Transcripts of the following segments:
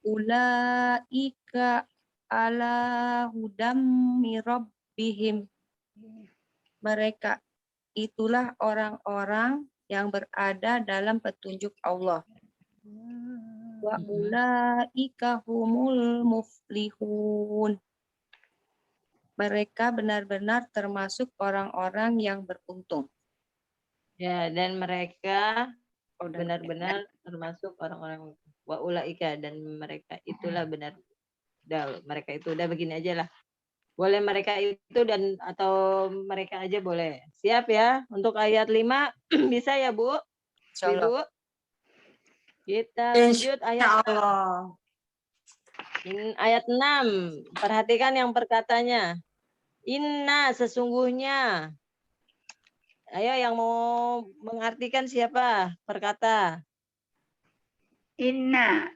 ulaika ala hudam mirabbihim. Mereka itulah orang-orang yang berada dalam petunjuk Allah. Wa ulaika humul muflihun. Mereka benar-benar termasuk orang-orang yang beruntung. Ya, dan mereka benar-benar termasuk orang-orang wa ulaika, dan mereka itulah benar. Mereka itu udah begini aja lah. Boleh mereka itu dan atau mereka aja boleh. Siap ya? Untuk ayat 5 bisa ya, Bu? Ibu? Kita lanjut ayat Allah. ayat 6. Perhatikan yang perkatanya. Inna, sesungguhnya. Ayo yang mau mengartikan siapa? Perkata. Inna.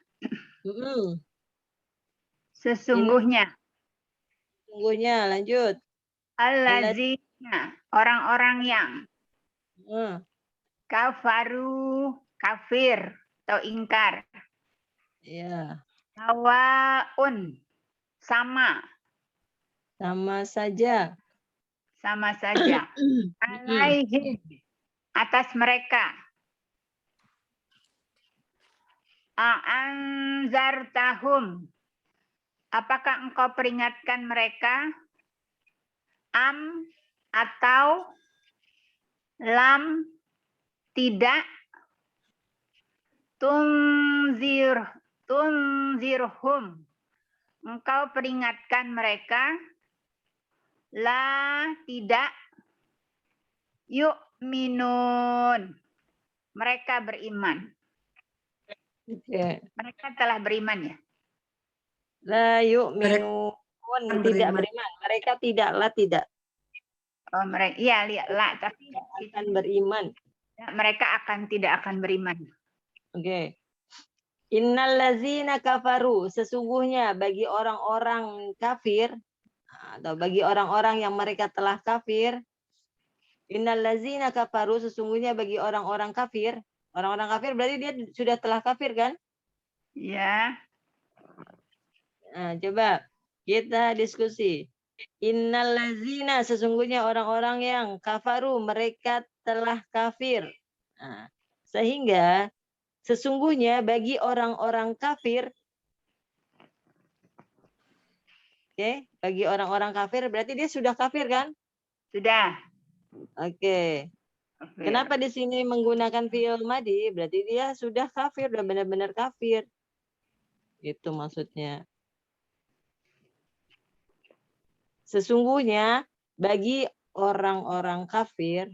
Sesungguhnya. Sesungguhnya, lanjut. Allazina, orang-orang yang. Kafaru, kafir atau ingkar. Ya. Sawaun, sama. Sama saja. Sama saja. Alaihim, atas mereka. A'anzartahum, apakah engkau peringatkan mereka? Am atau lam tidak. Tunzirhum, engkau peringatkan mereka. La tidak. Yu'minun, mereka beriman. Mereka telah beriman ya. La yu'minun, tidak beriman. Mereka tidaklah tidak. Oh, mereka iya lihat la tapi akan beriman. Mereka tidak akan beriman. Oke. Innallazina kafaru, sesungguhnya bagi orang-orang kafir atau bagi orang-orang yang mereka telah kafir. Innallazina kafaru, sesungguhnya bagi orang-orang kafir. Orang-orang kafir berarti dia sudah telah kafir kan? Ya. Nah, coba kita diskusi. Innallazina, sesungguhnya orang-orang yang kafaru, mereka telah kafir. Nah, sehingga sesungguhnya bagi orang-orang kafir, bagi orang-orang kafir berarti dia sudah kafir kan? Sudah. Oke. Kenapa di sini menggunakan fi'il madi? Berarti dia sudah kafir, sudah benar-benar kafir. Itu maksudnya. Sesungguhnya bagi orang-orang kafir,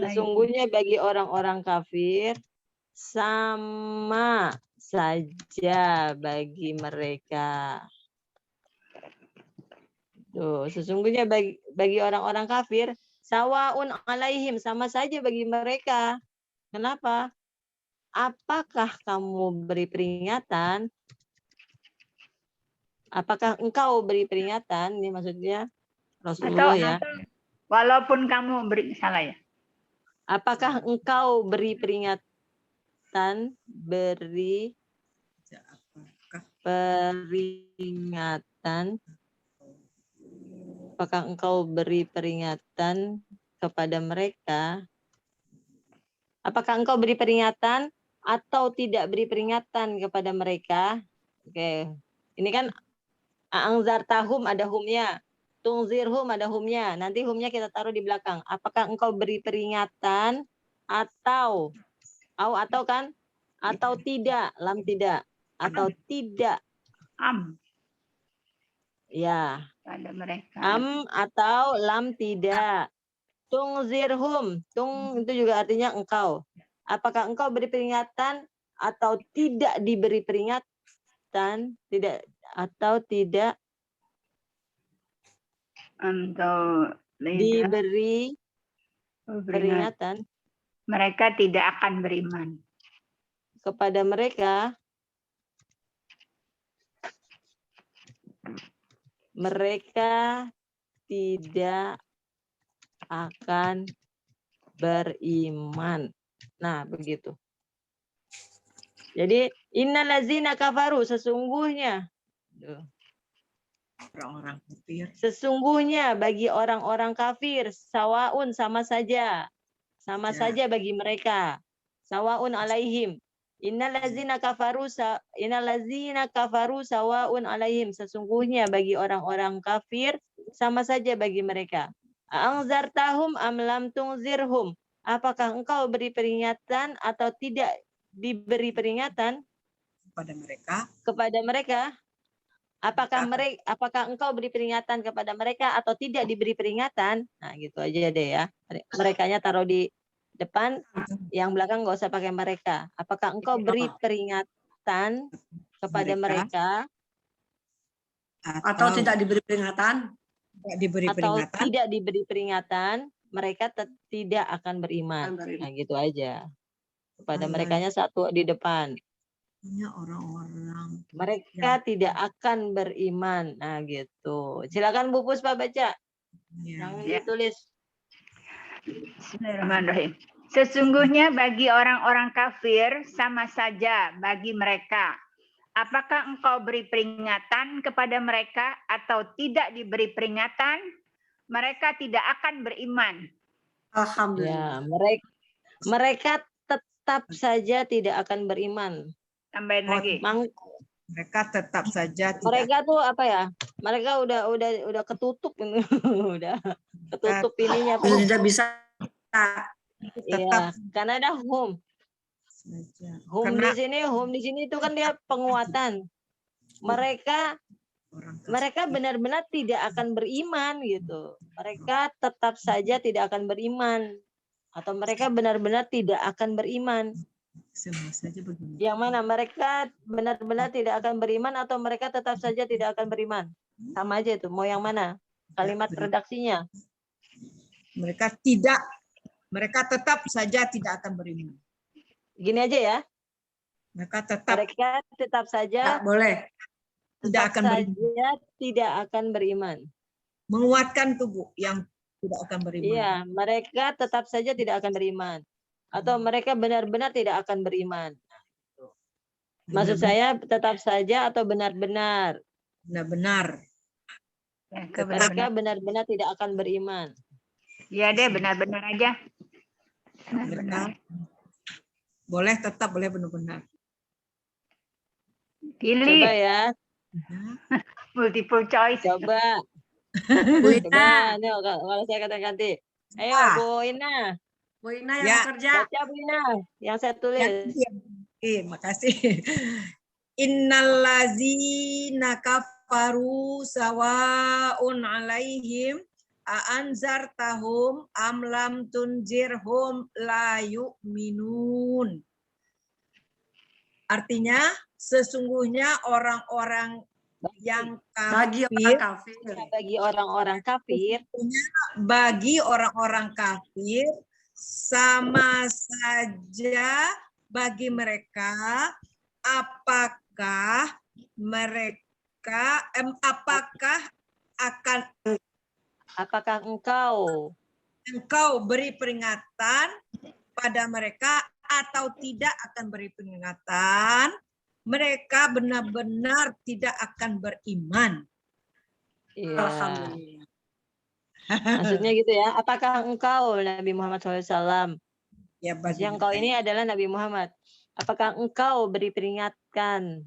sesungguhnya bagi orang-orang kafir sama saja bagi mereka. Tuh, sesungguhnya bagi orang-orang kafir sawaun alaihim, sama saja bagi mereka. Kenapa? Apakah kamu beri peringatan? Apakah engkau beri peringatan? Ini maksudnya Rasulullah ya. Walaupun kamu beri salah ya. Apakah engkau beri peringatan? Beri peringatan. Apakah engkau beri peringatan kepada mereka? Apakah engkau beri peringatan atau tidak beri peringatan kepada mereka? Oke. Ini kan a'angzartahum ada humnya. Tungzirhum ada humnya. Nanti humnya kita taruh di belakang. Apakah engkau beri peringatan atau kan? Atau tidak, lam tidak. Atau tidak. Ya. Pada mereka. Atau lam tidak. Tungzirhum. Tung itu juga artinya engkau. Apakah engkau beri peringatan atau tidak diberi peringatan? Tidak atau tidak diberi peringatan. Mereka tidak akan beriman. Kepada mereka tidak akan beriman. Nah, begitu. Jadi innallazina kafaru, sesungguhnya Orang-orang kafir. sesungguhnya bagi orang-orang kafir, sawaun, sama saja. Sama Ya. saja bagi mereka. Sawaun alaihim. Innallazina kafaru sawaun alaihim. Sesungguhnya bagi orang-orang kafir, sama saja bagi mereka. A'anzartahum am lam tungzirhum. Apakah engkau beri peringatan atau tidak diberi peringatan Kepada mereka. Apakah engkau beri peringatan kepada mereka atau tidak diberi peringatan? Nah, gitu aja deh ya. Merekanya taruh di depan, yang belakang nggak usah pakai mereka. Apakah engkau beri peringatan kepada mereka Atau tidak diberi peringatan? Tidak diberi atau peringatan. tidak diberi peringatan, mereka tidak akan beriman. Nah, gitu aja. Kepada merekanya satu di depan. Hanya orang-orang Mereka tidak akan beriman. Nah, gitu. Silakan Bu Puspa baca. Yang Ya. ditulis. Bismillahirrahmanirrahim. Sesungguhnya bagi orang-orang kafir sama saja bagi mereka. Apakah engkau beri peringatan kepada mereka atau tidak diberi peringatan? Mereka tidak akan beriman. Alhamdulillah. Ya, mereka tetap saja tidak akan beriman. Tambahin lagi. Mereka tetap saja tidak. Mereka tuh apa ya? Mereka udah ketutup udah ketutup ininya. Tidak bisa. Iya, karena ada hum. Karena Hum di sini itu kan dia penguatan. Mereka benar-benar tidak akan beriman gitu. Mereka tetap saja tidak akan beriman. Atau mereka benar-benar tidak akan beriman. semua saja begini. Yang mana mereka benar-benar tidak akan beriman atau mereka tetap saja tidak akan beriman? Sama aja itu. Mau yang mana? Kalimat redaksinya. Mereka tetap saja tidak akan beriman. Gini aja ya. Mereka tetap saja Boleh. tidak akan beriman. tidak akan beriman. Menguatkan tubuh yang tidak akan beriman. Iya, mereka tetap saja tidak akan beriman. Atau mereka benar-benar tidak akan beriman. Maksud saya tetap saja atau benar-benar. Benar-benar. Mereka benar-benar tidak akan beriman. Ya deh, benar-benar aja. Benar-benar. Boleh tetap, boleh benar-benar. Pilih. Coba ya. Multiple choice. Coba. Bu Coba. Ina. Nih, kalau saya kata-ganti. Ayo, Ah. Bu Ina. Bu Ina yang Ya. bekerja. Baca Bu Ina. Yang saya tulis. Makasih. Innallazina kafaru sawaun alaihim a'anzartahum am lam tunzirhum la yu'minun. Artinya sesungguhnya orang-orang yang Bagi kafir, orang kafir. bagi orang-orang kafir sama saja bagi mereka, apakah engkau beri peringatan pada mereka atau tidak akan beri peringatan, mereka benar-benar tidak akan beriman. Iya. Alhamdulillah. Maksudnya gitu ya. Apakah engkau Nabi Muhammad SAW? Ya, Yang engkau ini adalah Nabi Muhammad. Apakah engkau beri peringatan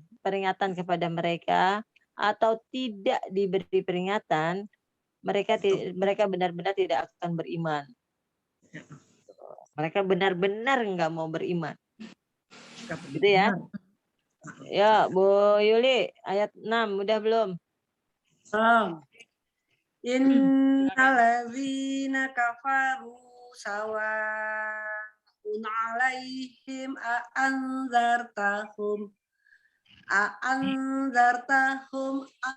kepada mereka atau tidak diberi peringatan? Mereka benar-benar tidak akan beriman. Mereka benar-benar nggak mau beriman. Gitu ya. Ya, Bu Yuli, ayat 6 udah belum? Innallazina kafaru sawa'un alaihim a'anzartahum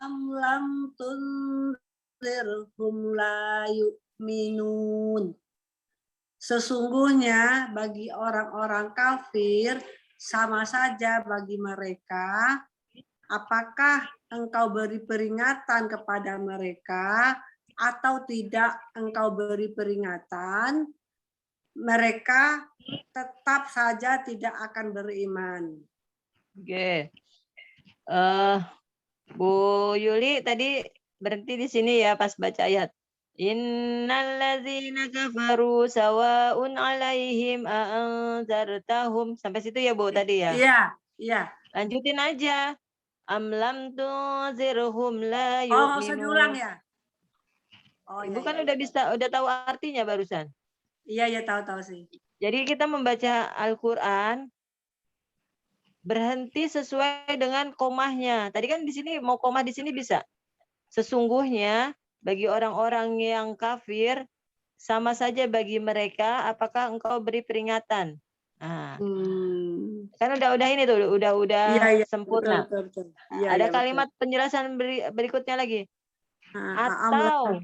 am lam tunzirhum la yu'minun. Sesungguhnya bagi orang-orang kafir sama saja bagi mereka, apakah engkau beri peringatan kepada mereka atau tidak engkau beri peringatan, mereka tetap saja tidak akan beriman. Oke. Bu Yuli tadi berhenti di sini ya pas baca ayat. Innalladzina kafaru sawa'un 'alaihim a'anzartahum. Sampai situ ya, Bu, tadi ya. Iya, iya. Lanjutin aja. Am lam tunzirhum la Oh, nggak usah diulang yu'minun. ya? Oh, Ibu iya, kan iya. udah tahu artinya barusan. Iya, iya, tahu sih. Jadi kita membaca Al-Qur'an berhenti sesuai dengan komahnya. Tadi kan di sini mau komah di sini bisa. Sesungguhnya bagi orang-orang yang kafir sama saja bagi mereka apakah engkau beri peringatan. Nah, kan udah ini tuh, udah Iya, iya, sempurna. betul. Iya, Ada iya, kalimat penjelasan berikutnya lagi. betul. Atau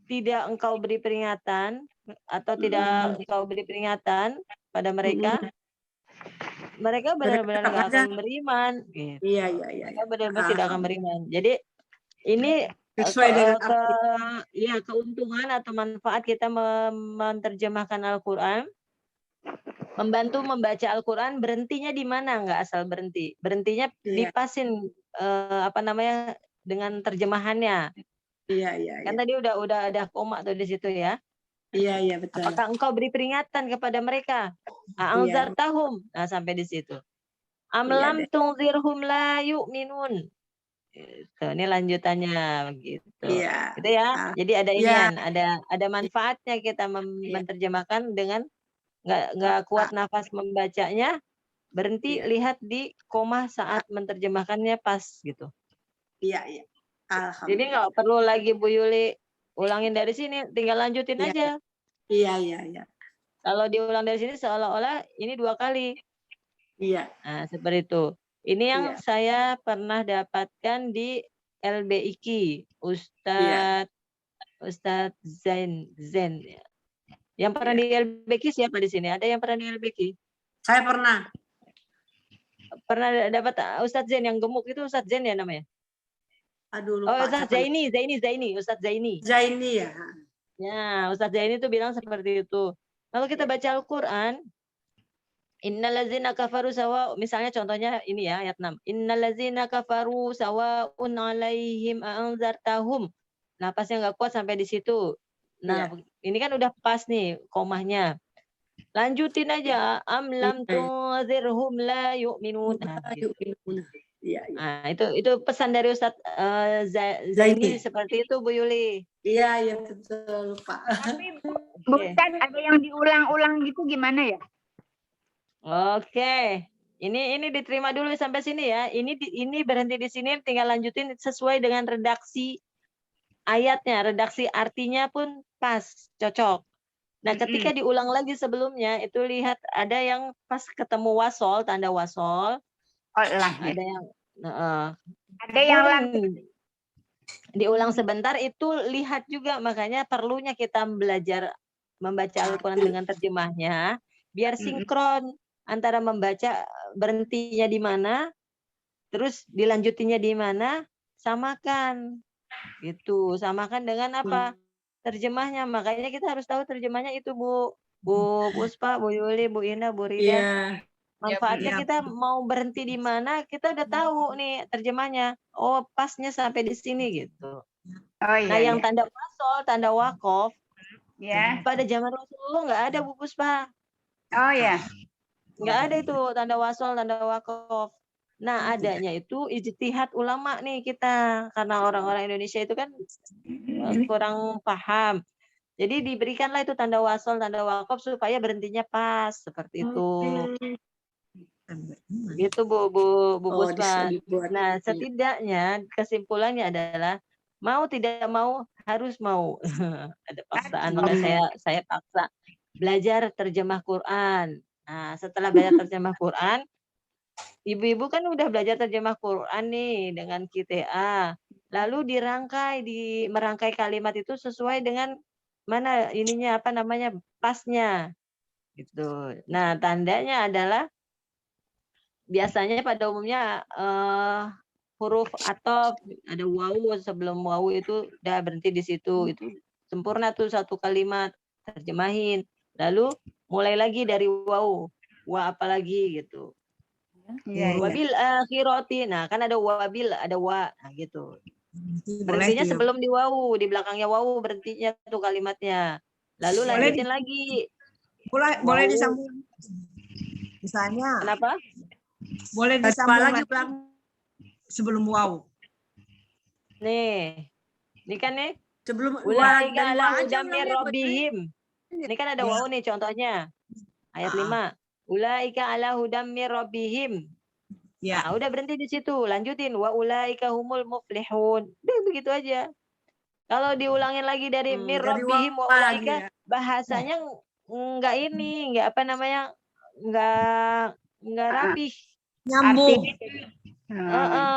tidak engkau beri peringatan atau tidak engkau beri peringatan pada mereka, mereka benar-benar tetap nggak aja. akan beriman. Gitu. Iya, iya, iya. Mereka benar-benar tidak akan beriman. Jadi ini Sesuai dengan arti. keuntungan atau manfaat kita menerjemahkan Al-Quran, membantu membaca Al-Quran, berhentinya di mana? Nggak asal berhenti. Berhentinya Iya. dipasin dengan terjemahannya. Iya. Kan tadi udah ada koma tuh di situ ya. Iya, betul. Apakah engkau beri peringatan kepada mereka? A'anzartahum. Nah, sampai di situ. Am Iya lam deh. tunzirhum la yu'minun. Gitu. Ini lanjutannya gitu. Iya. Gitu ya. Jadi ada Iya. inian, ada manfaatnya kita menerjemahkan dengan nggak kuat nafas membacanya, berhenti Iya. lihat di koma saat menerjemahkannya pas gitu. Iya. Jadi Alhamdulillah. nggak perlu lagi Bu Yuli ulangin dari sini, tinggal lanjutin Iya. aja. Iya. Kalau diulang dari sini seolah-olah ini 2 kali. Iya. Nah, seperti itu. Ini yang Iya. saya pernah dapatkan di LBIQ, Iya. Ustadz Zain. Yang pernah Iya. di LBIQ siapa di sini? Ada yang pernah di LBIQ? Saya pernah. Pernah dapat Ustadz Zain yang gemuk itu Ustadz Zain ya namanya? Aduh, Oh, lupa. Ustadz Zaini, Ustadz Zaini. Zaini ya. Ya, Ustadz Zaini itu bilang seperti itu. Kalau kita baca Al-Quran, innallazina kafaru sawa, misalnya contohnya ini ya ayat 6. Innallazina kafaru sawa'un 'alaihim a'anzartahum. Napasnya nggak kuat sampai di situ. Nah, ini kan udah pas nih komahnya. Lanjutin aja. Am lam tunzirhum la yu'minun. Nah, gitu. Iya. Nah, itu pesan dari Ustadz Zaini seperti itu Bu Yuli. Iya, betul, lupa. Tapi Bu Ustaz, ada yang diulang-ulang gitu gimana ya? Oke. Ini diterima dulu sampai sini ya. Ini berhenti di sini, tinggal lanjutin sesuai dengan redaksi ayatnya, redaksi artinya pun pas, cocok. Nah, ketika diulang lagi sebelumnya, itu lihat ada yang pas ketemu wasol, tanda wasol. Ada yang ada yang langsung diulang sebentar, itu lihat juga, makanya perlunya kita belajar membaca Al-Quran dengan terjemahnya, biar sinkron antara membaca berhentinya di mana, terus dilanjutinya di mana, samakan. Gitu, samakan dengan apa? Terjemahnya. Makanya kita harus tahu terjemahnya itu Bu Puspa, Bu Yuli, Bu Ina, Bu Rida. Iya. Manfaatnya kita mau berhenti di mana, kita udah tahu nih terjemahnya. Oh, pasnya sampai di sini gitu. Nah, yang tanda wasol, tanda wakof, pada zaman Rasulullah nggak ada Bu Puspa. Oh ya. Nggak ada itu tanda wasol, tanda wakof. Nah, adanya itu ijtihad ulama nih kita. Karena orang-orang Indonesia itu kan kurang paham. Jadi diberikanlah itu tanda wasol, tanda wakof supaya berhentinya pas. Seperti itu. Gitu Bu Puspa. Nah, setidaknya kesimpulannya adalah mau tidak mau harus mau. Ada paksaan, makanya saya paksa belajar terjemah Quran. Nah, setelah belajar terjemah Quran, ibu-ibu kan udah belajar terjemah Quran nih dengan QTA. Lalu merangkai kalimat itu sesuai dengan mana ininya apa namanya pasnya. Gitu. Nah, tandanya adalah biasanya pada umumnya huruf atau ada wawu sebelum wawu itu udah berhenti di situ. Itu sempurna tuh satu kalimat, terjemahin. Lalu mulai lagi dari wawu. Wa apa lagi gitu. Iya, iya. Wabil akhirati. Nah, kan ada wabil, ada wa, nah gitu. Boleh Berhentinya tuh. sebelum di wawu, di belakangnya wawu berhentinya tuh kalimatnya. Lalu Boleh lanjutin lagi. Boleh Wawu. disambung. Misalnya, Kenapa? boleh Apa disambung lagi lagi Bang? sebelum wow. Nih. Ini kan nih. Sebelum wa Ulaika dan ala wa aja hudam min ulangnya rabbihim. Ini kan ada Ya. wawu nih contohnya. Ayat Ah. 5. Ulaika ala hudam min rabbihim. Ya. Nah, udah berhenti di situ. Lanjutin. Wa ulaika humul muflihun. Udah begitu aja. Kalau diulangin lagi dari mir dari rabbihim wa wa lagi ulaika, ya. bahasanya enggak ini, enggak apa namanya? Enggak rapih. Nyambung.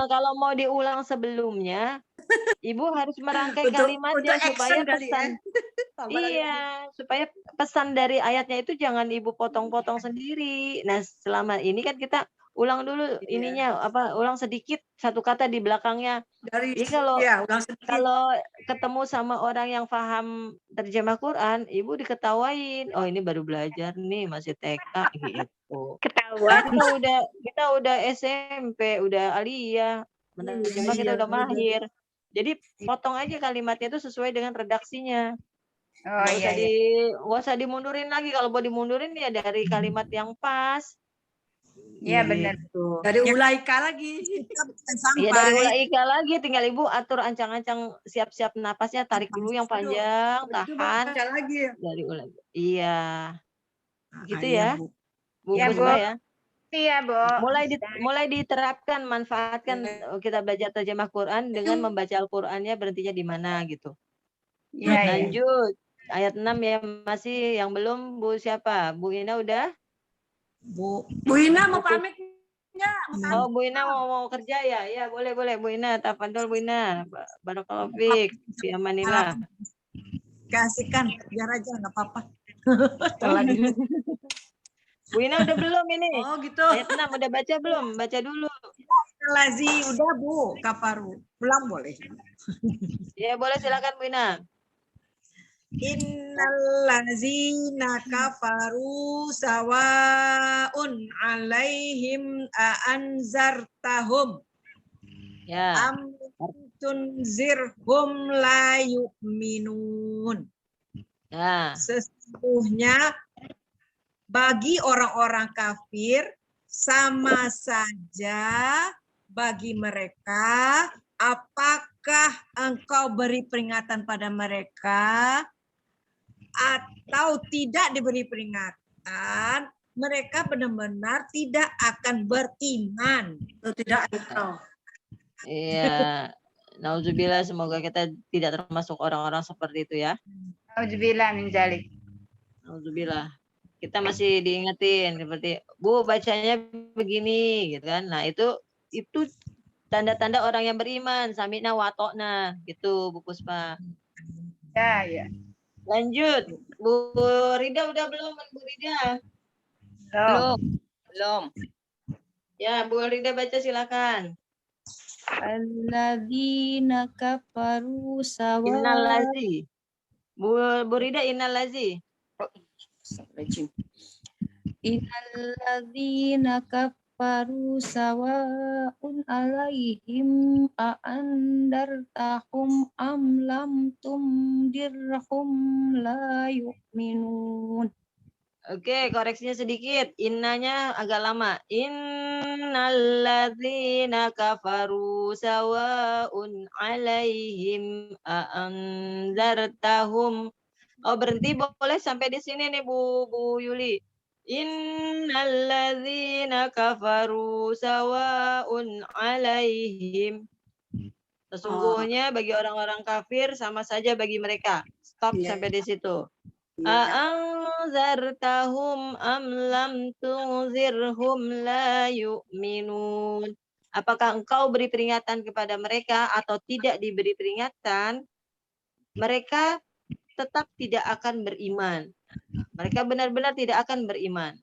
Kalau mau diulang sebelumnya, Ibu harus merangkai Untuk kalimatnya action supaya kali ya. pesan. Tambah lagi. Iya, supaya pesan dari ayatnya itu jangan Ibu potong-potong sendiri. Nah, selama ini kan kita ulang dulu Iya. ininya ulang sedikit satu kata di belakangnya. Dari Jadi kalau ya ulang sedikit. kalau ketemu sama orang yang paham terjemah Quran, Ibu diketawain. Oh, ini baru belajar nih, masih TK gitu. Ketahuan. Kita udah SMP, udah aliyah, menerjemah kita udah mahir. Jadi potong aja kalimatnya itu sesuai dengan redaksinya. Oh iya, iya. Nggak usah dimundurin lagi. Kalau mau dimundurin ya dari kalimat yang pas. Iya benar. Gitu. Dari ulaika lagi. Kita bukan Ya dari sampai. ulaika lagi, tinggal Ibu atur ancang-ancang, siap-siap napasnya, tarik dulu yang panjang, Itu tahan. baca lagi. Dari ulaika. Iya, gitu Iya, ya. Bu. Bu Ya, Puspa Bu. ya. Iya, Bu. Mulai diterapkan, manfaatkan kita belajar terjemah Quran dengan membaca Al-Qur'annya berhentinya di mana gitu. Iya, iya. Lanjut. Ayat 6 ya masih yang belum Bu siapa? Bu Ina udah? Bu. Bu Ina mau pamit enggak? Oh, Bu Ina mau kerja ya? Ya, boleh Bu Ina. Tafadhol Bu Ina. Barakallahu fiik. Fi amanillah. Kasihkan biar aja nggak apa-apa. Telah di- Bu Ina udah belum ini? Oh gitu. Ayat 6 udah baca belum? Baca dulu. Lazi udah Bu, kafaru. Pulang boleh. Ya, boleh silakan Bu Ina. Innallazina kafaru sawaun alaihim anzartahum Ya. am tunzirhum la yu'minun. Ya. Sesungguhnya bagi orang-orang kafir sama saja bagi mereka apakah engkau beri peringatan pada mereka atau tidak diberi peringatan, mereka benar-benar tidak akan beriman. Tidak engkau. Iya. Nauzubillah, semoga kita tidak termasuk orang-orang seperti itu ya. Auzubillah min zalik. Nauzubillah. Kita masih diingetin seperti Bu bacanya begini gitu kan. Nah, itu tanda-tanda orang yang beriman, samina wa ta'na gitu Bu Puspa. Ya, ya. Lanjut. Bu Rida udah belum Bu Rida? Belum. Ya, Bu Rida baca silakan. Alladzina kafaru sawa. Innalazi. Bu Rida innalazi. Innalladzina kafaru sawa'un alaihim a'andartahum am lam tundirhum la yu'minun. Oke, koreksinya sedikit. Innanya agak lama. Innalladzina kafaru sawa'un alaihim a'anzartahum. Oh, berhenti boleh sampai di sini nih Bu Yuli. Innalladzina kafaru sawa'un alaihim. Sesungguhnya bagi orang-orang kafir sama saja bagi mereka. Stop sampai di situ. A'anzartahum am lam tunzirhum la yu'minun. Apakah engkau beri peringatan kepada mereka atau tidak diberi peringatan? Mereka tetap tidak akan beriman. Mereka benar-benar tidak akan beriman.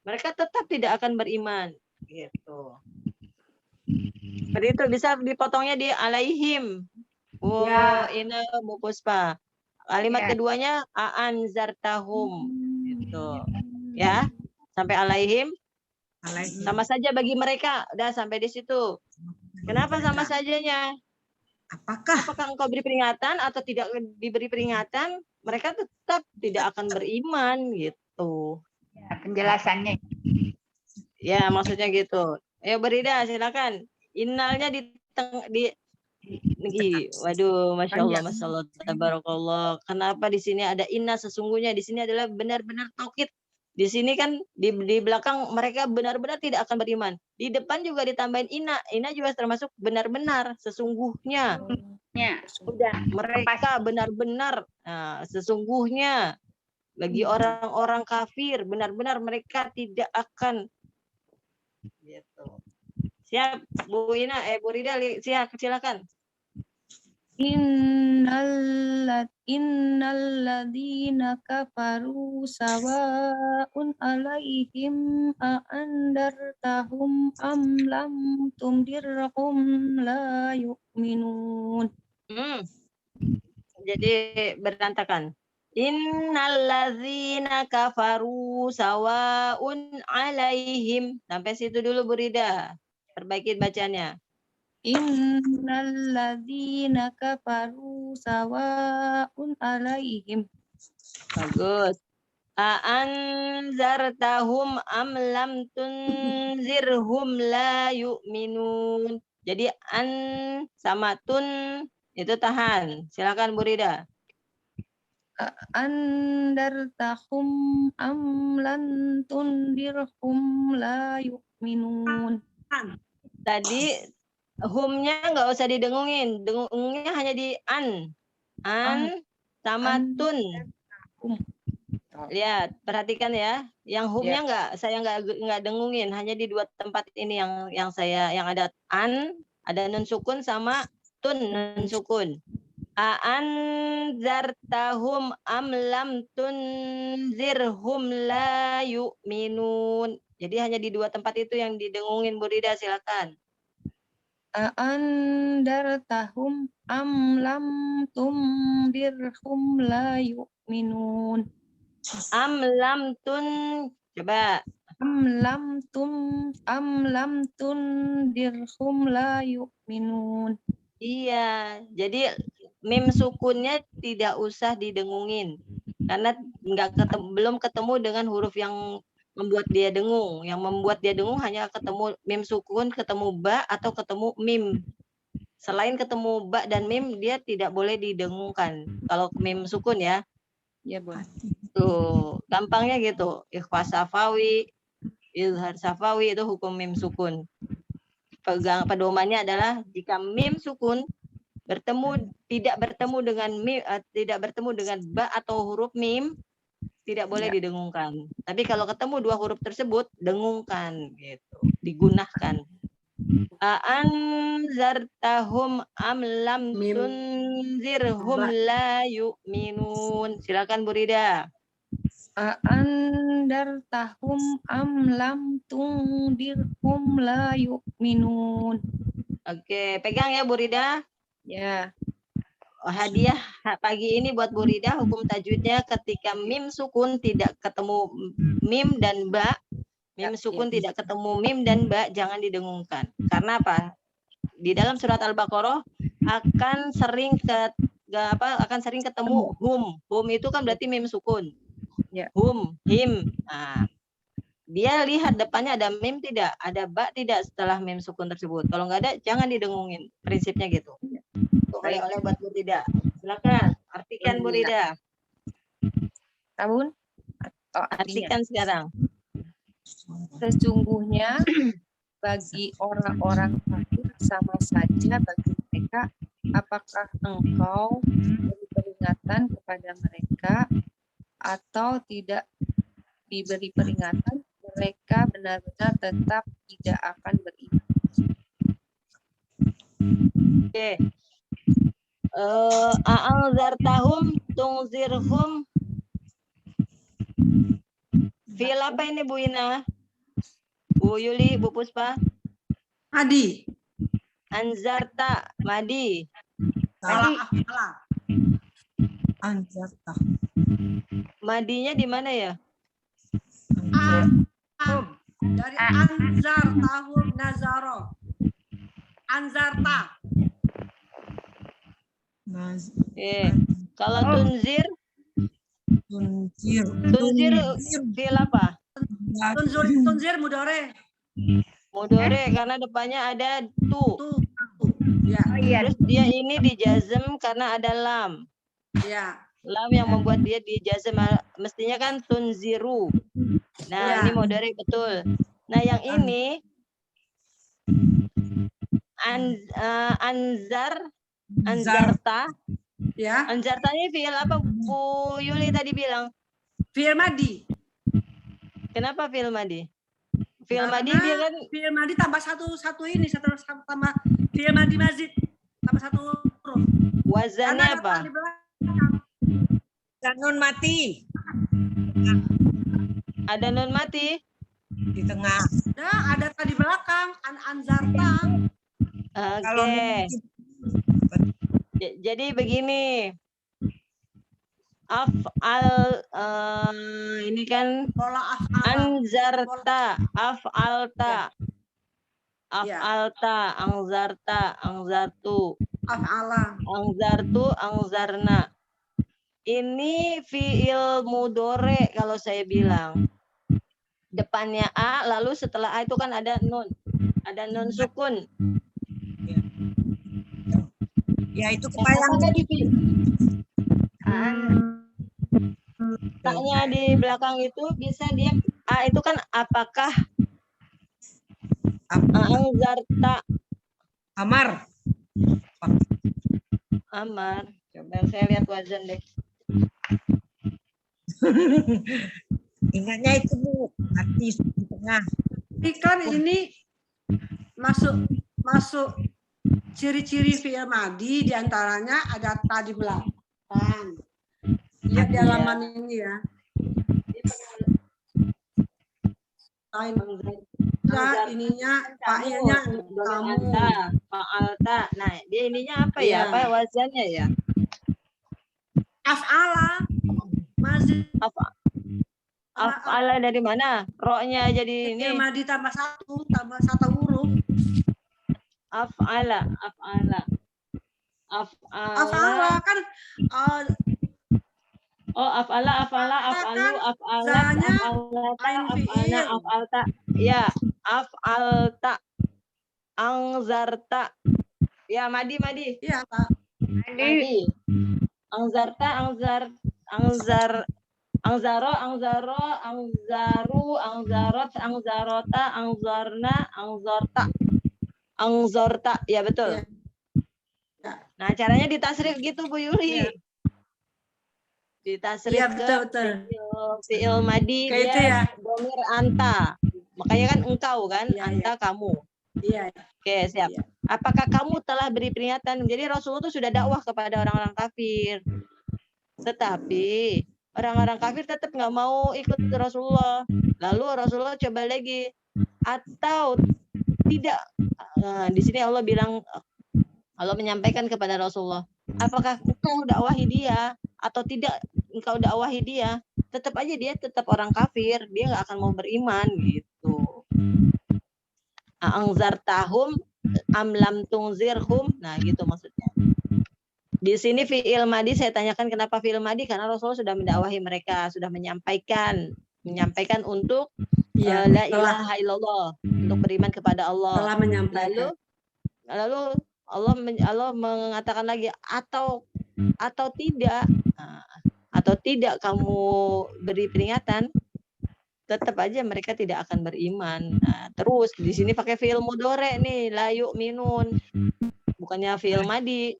Mereka tetap tidak akan beriman. Gitu. Seperti itu bisa dipotongnya di alaihim. Ya. Ina Bu Puspa. Kalimat Ya. keduanya aanzartahum gitu. Ya. Sampai alaihim Alaihim. sama saja bagi mereka. Udah sampai di situ. Kenapa sama sajanya? Apakah Apakah engkau beri peringatan atau tidak diberi peringatan? Mereka tetap tidak akan beriman gitu. Ya, penjelasannya. Ya, maksudnya gitu. Ayo Berida, silakan. Innalnya waduh, masya Allah, masya Allah, tabarakallah. Kenapa di sini ada inna sesungguhnya? Di sini adalah benar-benar taukid. Di sini kan di belakang mereka benar-benar tidak akan beriman. Di depan juga ditambahin inna. Inna juga termasuk benar-benar sesungguhnya. Ya. Udah, mereka benar-benar sesungguhnya bagi orang-orang kafir benar-benar mereka tidak akan gitu. Siap Bu Ina, Bu Rida, silakan. Innalladzina kafaru sawa'un alaihim a'andartahum am lam tundirhum la yu'minun. Jadi berantakan. Innalladzina kafaru sawa'un alaihim. Sampai situ dulu Bu Rida. Perbaiki bacanya. Innalladzina kafaru sawa'un alaihim. Bagus. A'anzartahum am lam tunzirhum la yu'minun. Jadi an sama tun itu tahan. Silakan Bu Rida. Andartahum am lan tundirhum la yu'minun. Tadi humnya nggak usah didengungin. Dengungnya hanya di an. An sama tun. Lihat, perhatikan ya. Yang humnya saya nggak dengungin. Hanya di dua tempat ini yang ada an, ada nun sukun sama tun nun sukun. A'anzartahum am lam tunzirhum la yu'minun. Jadi hanya di dua tempat itu yang didengungin Bu Rida, silakan. A'andartahum am lam tundirhum la yu'minun. Am lam tun, coba. Am lam tundirhum la yu'minun. Iya, jadi mim sukunnya tidak usah didengungin karena belum ketemu dengan huruf yang membuat dia dengung. Yang membuat dia dengung hanya ketemu mim sukun, ketemu ba atau ketemu mim. Selain ketemu ba dan mim dia tidak boleh didengungkan. Kalau mim sukun ya. Ya, Bu. Tuh, gampangnya gitu. Ikhfa safawi, izhar safawi itu hukum mim sukun. Pedomannya adalah jika mim sukun tidak bertemu dengan ba atau huruf mim tidak boleh didengungkan. Tapi kalau ketemu dua huruf tersebut dengungkan gitu, digunakan. A'anzartahum am lam tunzirhum la yu'minun. Silakan Bu Rida. A'andartahum am lam tundirhum la yu'minun. Oke, pegang ya Bu Rida. Ya. Hadiah pagi ini buat Bu Rida, hukum tajwidnya ketika mim sukun tidak ketemu mim dan ba, mim sukun tidak ketemu mim dan ba, jangan didengungkan. Karena apa? Di dalam surat Al-Baqarah akan sering ketemu hum. Hum itu kan berarti mim sukun. Ya. Hum, him. Nah, dia lihat depannya ada mim tidak, ada ba tidak setelah mim sukun tersebut. Kalau nggak ada, jangan didengungin. Prinsipnya gitu. Oleh buat Bu Rida. Silakan, artikan Bu Rida. Tahun? Artikan sekarang. Sesungguhnya bagi orang-orang kafir sama saja bagi mereka, apakah engkau beri peringatan kepada mereka atau tidak diberi peringatan, mereka benar-benar tetap tidak akan beriman. Oke. A'anzartahum tungzirhum. Fi'il apa ini Bu Ina? Bu Yuli, Bu Puspa? Adi. Anzarta, Madi. Salah af'ala. Anzarta. Madinya di mana ya? Dari anzar tahun nazaro. Anzarta. Kalau tunzir, Tunzir. tunzir fi'il apa? Tunzir mudore. Mudore karena depannya ada tu. Tuh. Ya, Oh iya. Terus dia ini dijazm karena ada lam. ya. Lam yang membuat dia dijazm, mestinya kan tunziru. Nah, Ya. ini mudore betul. Nah, yang ini anzarta. Ya. Anzarta ini fi'il apa Bu Yuli tadi bilang? Fi'il madi. Kenapa fi'il madi? Fi'il Karena madi dia kan fi'il madi tambah satu ini, satu tambah fi'il madi mazid tambah satu huruf. wazannya Karena apa? ada di belakang. Dan nun mati Ada nun mati. di tengah. Ada tadi belakang anzarta. Kalau Oke. nun mati, Jadi begini. Af'al ini kan Pola af'ala. anzarta, af'alta. Ya. Af'alta, anzarta, anzartu, Af'ala. anzartu, anzarna. Ini fi'il mudore kalau saya bilang. Depannya a, lalu setelah a itu kan ada nun. Ada nun sukun. ya itu kebayang. Apakah di taknya di belakang itu bisa dia a itu kan apakah anzarta Amar. amar. Coba saya lihat wazan deh. Ingatnya itu Bu, mati di tengah. Ini kan ini masuk ciri-ciri fi'il madi diantaranya ada tadi belakang. Lihat di halaman ini ya. Nah, ininya fa'ilnya kamu. Fa'alta. Nah, dia ininya apa ya? Iya. Apa wazannya ya? Af'ala. Mazid. Af'ala dari mana? Roknya jadi ini. Fi'il madi tambah satu huruf. Af'ala, af'ala. Af'ala kan Oh, af'ala, af'ala, af'alu, af'alat, zanya af'alata, ain af'alna, fi'il. af'alta. Ya, af'alta. Angzarta. Ya, Madi. iya Pak. Madi. Angzarta, angzaro, angzaru, angzarot, angzarota, angzarna, angzorta. Ya, betul. Ya. Nah, caranya ditasrif gitu, Bu Yuli. Ya. Ditasrif Iya, ke betul. fi'il madi Kayak itu dia ya. domir anta. Makanya kan engkau kan, Iya, anta kamu. Iya. Oke, siap. Iya. Apakah kamu telah beri peringatan? Jadi Rasulullah itu sudah dakwah kepada orang-orang kafir. Tetapi orang-orang kafir tetap nggak mau ikut Rasulullah. Lalu Rasulullah coba lagi. Atau tidak. Nah, di sini Allah menyampaikan kepada Rasulullah. Apakah engkau dakwahi dia atau tidak engkau dakwahi dia? Tetap aja dia tetap orang kafir. Dia nggak akan mau beriman gitu. Angzartahum am lam tungzirhum. Nah, gitu maksudnya. Di sini fi'il madi saya tanyakan kenapa fi'il madi, karena Rasulullah sudah mendakwahi mereka, sudah menyampaikan untuk Iya, la telah ilaha illallah, untuk beriman kepada Allah. menyampaikan. Lalu Allah mengatakan lagi atau tidak. Nah, atau tidak kamu beri peringatan, tetap aja mereka tidak akan beriman. Nah, terus di sini pakai fi'il mudhari nih, la yu'minun. Bukannya fi'il madi.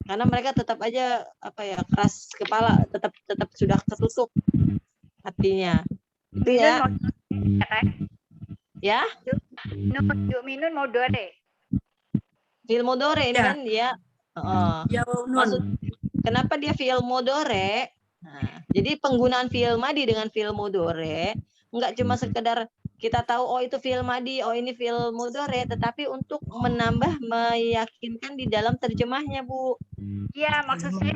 Karena mereka tetap aja keras kepala, tetap sudah ketutup hatinya. Itu ya. Ya. Yu'minun mudhari. Fi'il mudhari ini Ya. kan dia. Ya, Maksud kenapa dia fi'il mudhari? Nah, jadi penggunaan fi'il madi dengan fi'il mudhari enggak cuma sekedar kita tahu oh itu fi'il madi, oh ini fi'il mudhari, tetapi untuk menambah meyakinkan di dalam terjemahnya, Bu. Iya, maksud saya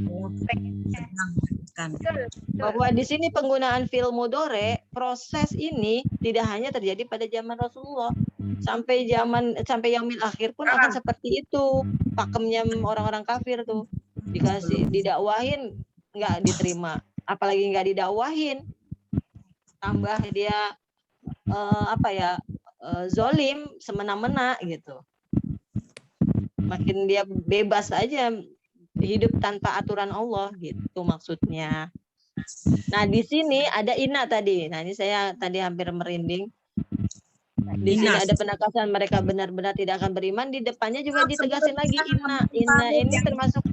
Kan. betul. Bahwa di sini penggunaan fi'il mudhari, proses ini tidak hanya terjadi pada zaman Rasulullah, sampai yaumil akhir pun akan seperti itu. Pakemnya orang-orang kafir tuh. Dikasih didakwahin nggak diterima, apalagi nggak didakwahin, tambah dia zolim semena-mena gitu. Makin dia bebas aja hidup tanpa aturan Allah gitu maksudnya. Nah di sini ada ina tadi. Nah ini saya tadi hampir merinding. Di sini ada penekasan mereka benar-benar tidak akan beriman. Di depannya juga ditegasin lagi ina. Ina ini termasuk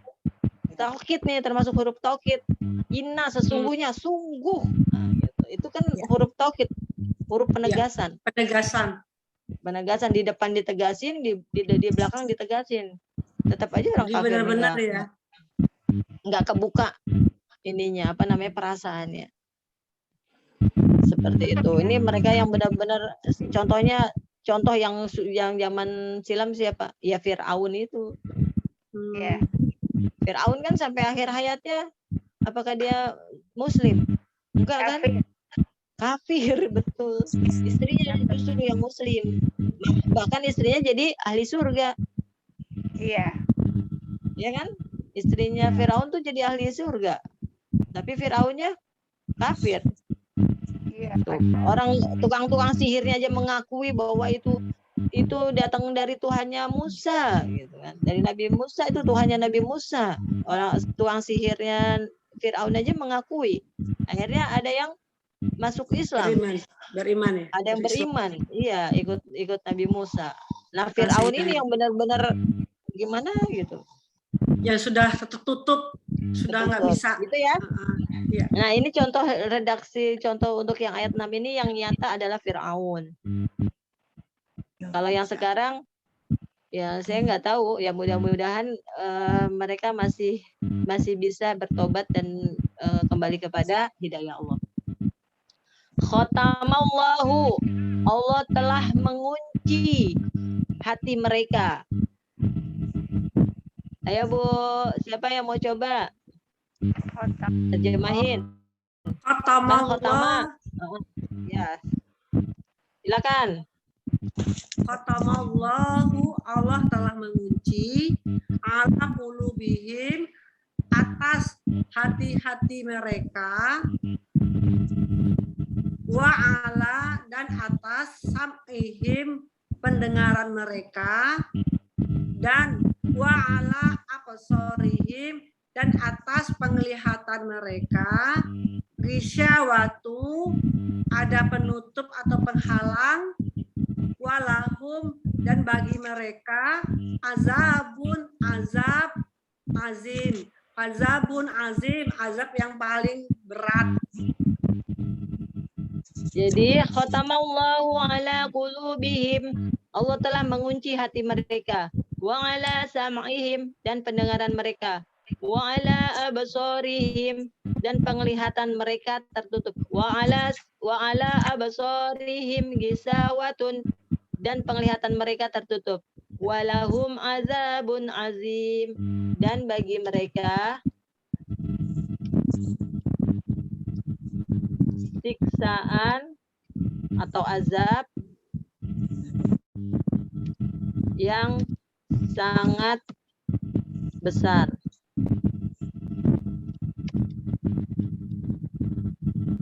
taukid nih, termasuk huruf taukid. Ina sesungguhnya, sungguh. Nah, gitu. Itu kan huruf taukid, huruf penegasan. Penegasan di depan ditegasin, di belakang ditegasin. Tetap aja orang Jadi kafir benar-benar ya. nggak kebuka ininya perasaannya. Seperti itu. Ini mereka yang benar-benar contoh yang zaman silam siapa? Ya Fir'aun itu. Ya. Fir'aun kan sampai akhir hayatnya apakah dia muslim? Enggak kan? Kafir, betul. Istrinya justru yang muslim. Bahkan istrinya jadi ahli surga. Iya. Ya kan? Istrinya Firaun tuh jadi ahli surga. Tapi Firaunnya kafir. Iya. Tuh. Orang tukang-tukang sihirnya aja mengakui bahwa itu datang dari Tuhannya Musa gitu kan. Dari Nabi Musa, itu Tuhannya Nabi Musa. Orang tukang sihirnya Firaun aja mengakui. Akhirnya ada yang masuk Islam. Beriman ya. Ada yang beriman. Iya, ikut Nabi Musa. Nah, Firaun ini yang benar-benar gimana gitu. Yang sudah tertutup, sudah nggak bisa. Gitu ya. Iya. Nah, ini contoh untuk yang ayat 6 ini yang nyata adalah Firaun. Kalau yang sekarang ya saya nggak tahu, ya mudah-mudahan mereka masih bisa bertobat dan kembali kepada hidayah Allah. Khatamallahu, Allah telah mengunci hati mereka. Ayo Bu, siapa yang mau coba terjemahin? Khatamallah. Ya, silakan. Khatamallahu, Allah telah mengunci ala qulubihim, atas hati-hati mereka, wa ala, dan atas sam'ihim, pendengaran mereka, dan wa ala absarihim, dan atas penglihatan mereka, ghisyawatu, ada penutup atau penghalang, walahum, dan bagi mereka azabun, azab azim, azab yang paling berat. Jadi khatamallahu ala qulubihim, Allah telah mengunci hati mereka, wa ala sam'ihim, dan pendengaran mereka, wa ala absarihim, dan penglihatan mereka tertutup, wa ala absarihim gisawatun, dan penglihatan mereka tertutup, walahum azabun azim, dan bagi mereka siksaan atau azab yang sangat besar.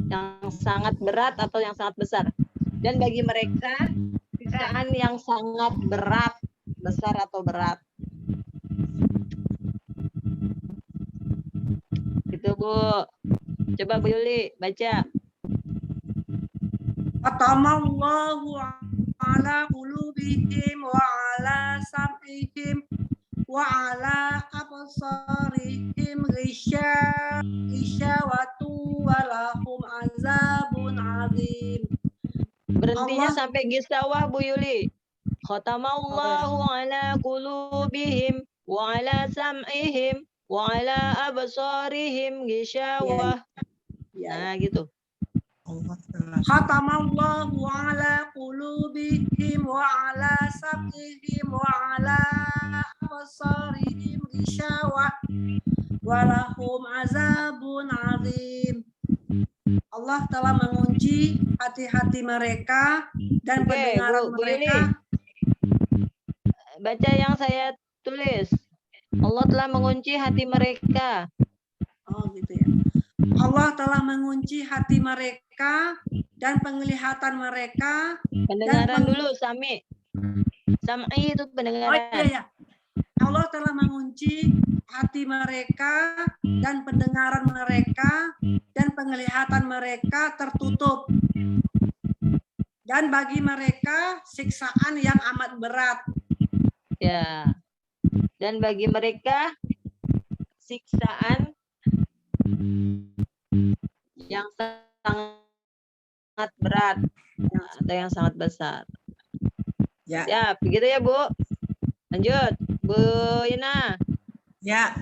Yang sangat berat atau yang sangat besar. Dan bagi mereka siksaan yang sangat berat, besar atau berat. Gitu Bu. Coba Bu Yuli baca. Khatamallahu ala qulubihim wa ala sam'ihim wa ala absarihim ghisyawatu wa lahum azabun azim. Berhentinya Allah. sampai gisawah Bu Yuli. Khatamallahu ala qulubihim wa ala sam'ihim wa ala absarihim ghishawah. Ya. Nah, gitu. Allah telah Khatamallahu ala qulubihim wa ala sam'ihim wa ala absarihim ghishawah wa lahum azabun azim. Allah telah mengunci hati-hati mereka dan Oke, pendengaran Bu mereka. Yuni. Baca yang saya tulis. Allah telah mengunci hati mereka. Oh gitu ya. Allah telah mengunci hati mereka dan penglihatan mereka. Pendengaran dulu, Sami. Sam'i itu Oh pendengaran. iya ya. Allah telah mengunci hati mereka dan pendengaran mereka dan penglihatan mereka tertutup. Dan bagi mereka siksaan yang amat berat. Ya. Dan bagi mereka siksaan yang sangat berat atau yang sangat besar. Ya. Ya, begitu ya, Bu. Lanjut, Bu Ina. Ya.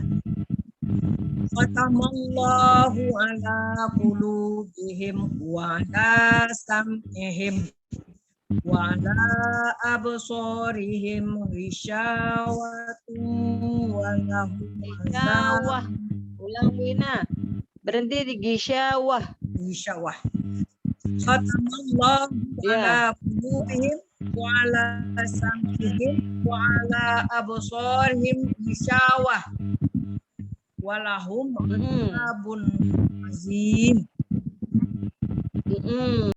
Khatamallahu ala qulubihim wa ala sam'ihim wa ala absarihim ghishawatun wa lahum Gisyawah. Ulang, Bu Ina. Berhenti di gisyawah. ghishawah. Khatamallahu ala qulubihim wa ala sam'ihim wa ala absarihim ghishawah wa lahum azabun azim.